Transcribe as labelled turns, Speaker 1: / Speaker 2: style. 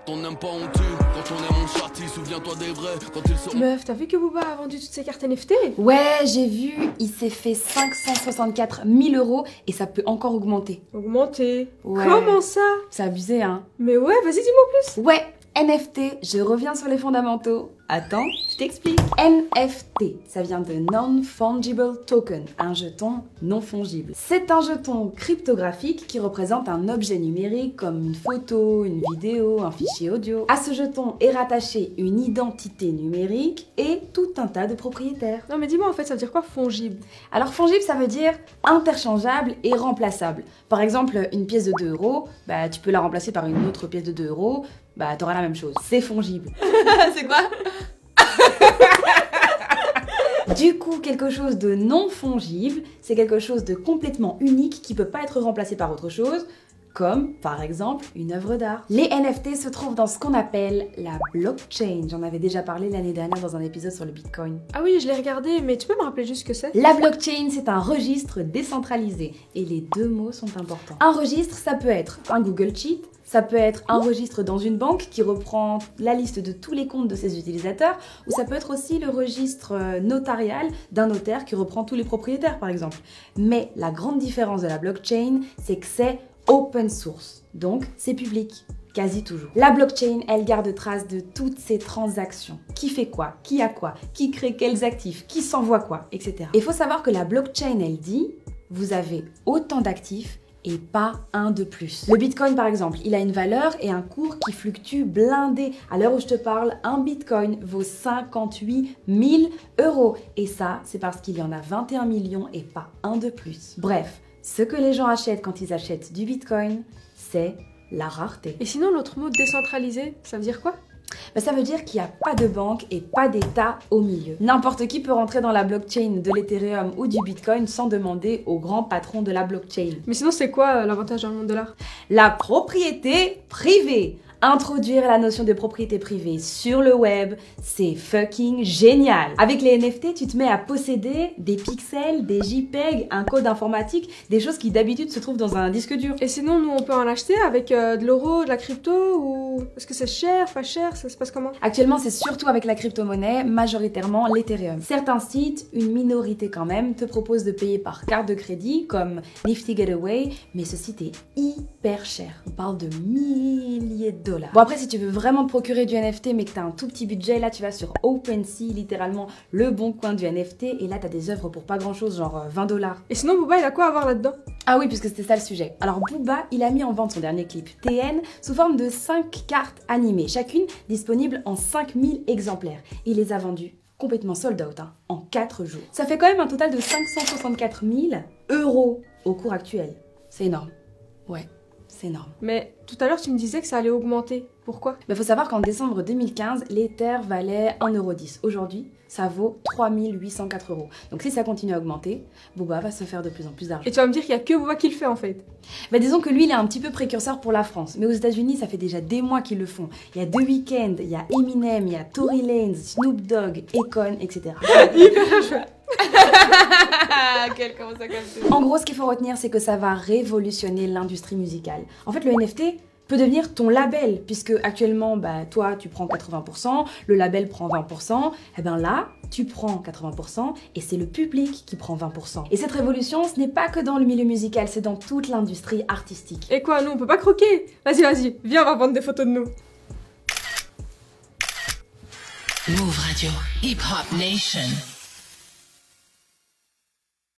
Speaker 1: on n'aime pas, on tue. Quand on aime, on châtie. Souviens-toi des vrais. Quand ils seront.
Speaker 2: Meuf, t'as vu que Booba a vendu toutes ses cartes NFT?
Speaker 3: Ouais, j'ai vu, il s'est fait 564 000 € et ça peut encore augmenter.
Speaker 2: Augmenté.
Speaker 3: Ouais.
Speaker 2: Comment ça?
Speaker 3: C'est abusé, hein?
Speaker 2: Mais ouais, vas-y, dis-moi plus.
Speaker 3: Ouais, NFT, je reviens sur les fondamentaux. Attends, je t'explique. NFT, ça vient de Non-Fungible Token, un jeton non fongible. C'est un jeton cryptographique qui représente un objet numérique comme une photo, une vidéo, un fichier audio. À ce jeton est rattachée une identité numérique et tout un tas de propriétaires.
Speaker 2: Non mais dis-moi en fait, ça veut dire quoi fongible?
Speaker 3: Alors fongible, ça veut dire interchangeable et remplaçable. Par exemple, une pièce de 2 €, bah, tu peux la remplacer par une autre pièce de 2 €, bah t'auras la même chose. C'est fongible.
Speaker 2: C'est quoi?
Speaker 3: Du coup, quelque chose de non fongible, c'est quelque chose de complètement unique qui peut pas être remplacé par autre chose, comme par exemple une œuvre d'art. Les NFT se trouvent dans ce qu'on appelle la blockchain. J'en avais déjà parlé l'année dernière dans un épisode sur le Bitcoin.
Speaker 2: Ah oui, je l'ai regardé, mais tu peux me rappeler juste ce que c'est?
Speaker 3: La blockchain, c'est un registre décentralisé et les deux mots sont importants. Un registre, ça peut être un Google Sheet, ça peut être un registre dans une banque qui reprend la liste de tous les comptes de ses utilisateurs, ou ça peut être aussi le registre notarial d'un notaire qui reprend tous les propriétaires par exemple. Mais la grande différence de la blockchain, c'est que c'est open source, donc c'est public. Quasi toujours. La blockchain, elle garde trace de toutes ces transactions. Qui fait quoi? Qui a quoi? Qui crée quels actifs? Qui s'envoie quoi? Etc. Il faut savoir que la blockchain, elle dit, vous avez autant d'actifs et pas un de plus. Le Bitcoin par exemple, il a une valeur et un cours qui fluctue blindé. À l'heure où je te parle, un Bitcoin vaut 58 000 €. Et ça, c'est parce qu'il y en a 21 millions et pas un de plus. Bref, ce que les gens achètent quand ils achètent du Bitcoin, c'est la rareté.
Speaker 2: Et sinon, l'autre mot décentralisé, ça veut dire quoi?
Speaker 3: Ben, ça veut dire qu'il n'y a pas de banque et pas d'État au milieu. N'importe qui peut rentrer dans la blockchain de l'Ethereum ou du Bitcoin sans demander au grand patron de la blockchain.
Speaker 2: Mais sinon, c'est quoi l'avantage dans le monde de l'art?
Speaker 3: La propriété privée. Introduire la notion de propriété privée sur le web, c'est fucking génial. Avec les NFT, tu te mets à posséder des pixels, des JPEG, un code informatique, des choses qui d'habitude se trouvent dans un disque dur.
Speaker 2: Et sinon, nous, on peut en acheter avec de l'euro, de la crypto, ou est-ce que c'est cher, pas cher, ça se passe comment?
Speaker 3: Actuellement, c'est surtout avec la crypto-monnaie, majoritairement l'Ethereum. Certains sites, une minorité quand même, te proposent de payer par carte de crédit, comme Nifty Getaway, mais ce site est hyper cher. On parle de milliers de dollars. Bon après, si tu veux vraiment te procurer du NFT, mais que tu as un tout petit budget, là tu vas sur OpenSea, littéralement le bon coin du NFT, et là tu as des œuvres pour pas grand chose, genre 20 $.
Speaker 2: Et sinon, Booba, il a quoi à voir là-dedans?
Speaker 3: Ah oui, puisque c'était ça le sujet. Alors Booba, il a mis en vente son dernier clip TN sous forme de 5 cartes animées, chacune disponible en 5000 exemplaires. Il les a vendues complètement sold out, hein, en 4 jours. Ça fait quand même un total de 564 000 € au cours actuel. C'est énorme. Ouais, c'est énorme.
Speaker 2: Mais tout à l'heure, tu me disais que ça allait augmenter. Pourquoi?
Speaker 3: Il faut savoir qu'en décembre 2015, l'Ether valait 1,10 €. Aujourd'hui, ça vaut 3 804 €. Donc si ça continue à augmenter, Booba va se faire de plus en plus d'argent.
Speaker 2: Et tu vas me dire qu'il y a que Booba qui le fait en fait?
Speaker 3: Bah disons que lui, il est un petit peu précurseur pour la France. Mais aux États-Unis, ça fait déjà des mois qu'ils le font. Il y a The Weeknd, il y a Eminem, il y a Tory Lanez, Snoop Dogg, Akon, etc. En gros, ce qu'il faut retenir, c'est que ça va révolutionner l'industrie musicale. En fait, le NFT peut devenir ton label, puisque actuellement, bah, toi, tu prends 80%, le label prend 20%, et bien là, tu prends 80% et c'est le public qui prend 20%. Et cette révolution, ce n'est pas que dans le milieu musical, c'est dans toute l'industrie artistique.
Speaker 2: Et quoi, nous, on peut pas croquer? Vas-y, vas-y, viens, on va prendre des photos de nous.
Speaker 4: Move Radio, Hip Hop Nation.